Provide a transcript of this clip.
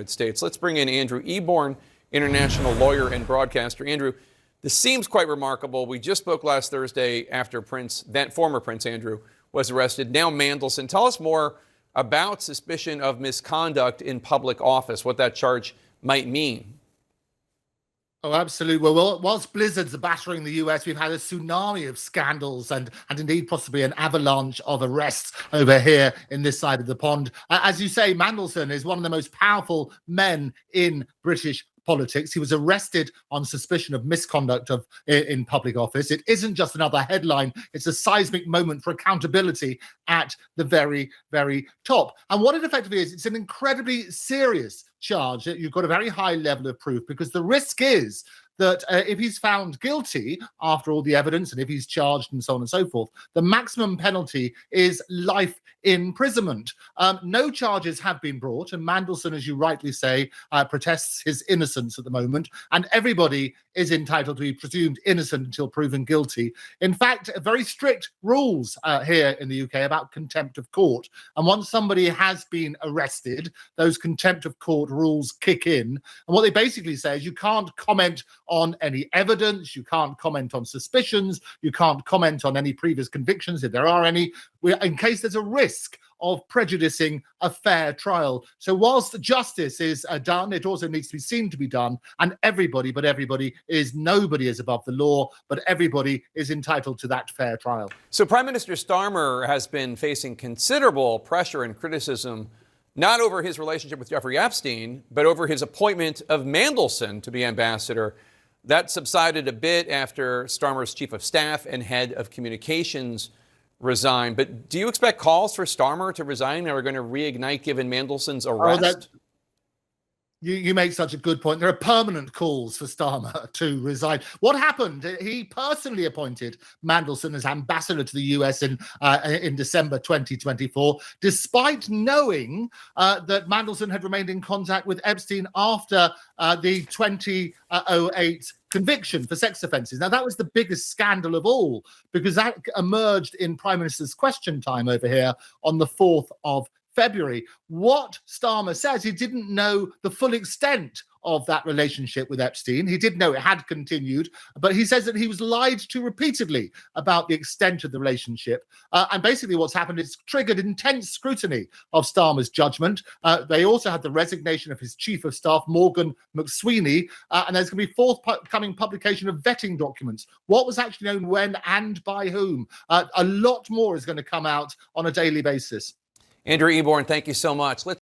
States. Let's bring in Andrew Eborn, international lawyer and broadcaster. Andrew, this seems quite remarkable. We just spoke last Thursday after former Prince Andrew was arrested. Now Mandelson. Tell us more about suspicion of misconduct in public office, what that charge might mean. Oh, absolutely. Well, whilst blizzards are battering the US, we've had a tsunami of scandals and indeed possibly an avalanche of arrests over here in this side of the pond. As you say, Mandelson is one of the most powerful men in British politics. He was arrested on suspicion of misconduct in public office. It isn't just another headline. It's a seismic moment for accountability at the very, very top. And what it effectively is, it's an incredibly serious charge that you've got a very high level of proof, because the risk is that if he's found guilty after all the evidence and if he's charged and so on and so forth, the maximum penalty is life imprisonment. No charges have been brought, and Mandelson, as you rightly say, protests his innocence at the moment, and everybody is entitled to be presumed innocent until proven guilty. In fact, very strict rules here in the UK about contempt of court, and once somebody has been arrested, those contempt of court rules kick in, and what they basically say is you can't comment on any evidence, you can't comment on suspicions, you can't comment on any previous convictions, if there are any, in case there's a risk of prejudicing a fair trial. So whilst justice is done, it also needs to be seen to be done, and nobody is above the law, but everybody is entitled to that fair trial. So Prime Minister Starmer has been facing considerable pressure and criticism, not over his relationship with Jeffrey Epstein, but over his appointment of Mandelson to be ambassador. That subsided a bit after Starmer's chief of staff and head of communications resigned. But do you expect calls for Starmer to resign that are going to reignite given Mandelson's arrest? You make such a good point. There are permanent calls for Starmer to resign. What happened? He personally appointed Mandelson as ambassador to the US in December 2024, despite knowing that Mandelson had remained in contact with Epstein after the 2008 conviction for sex offences. Now, that was the biggest scandal of all, because that emerged in Prime Minister's Question Time over here on the 4th of February. What Starmer says, he didn't know the full extent of that relationship with Epstein. He did know it had continued, but he says that he was lied to repeatedly about the extent of the relationship. And basically what's happened is triggered intense scrutiny of Starmer's judgment. They also had the resignation of his chief of staff, Morgan McSweeney, and there's going to be forthcoming publication of vetting documents. What was actually known when and by whom? A lot more is going to come out on a daily basis. Andrew Eborn, thank you so much.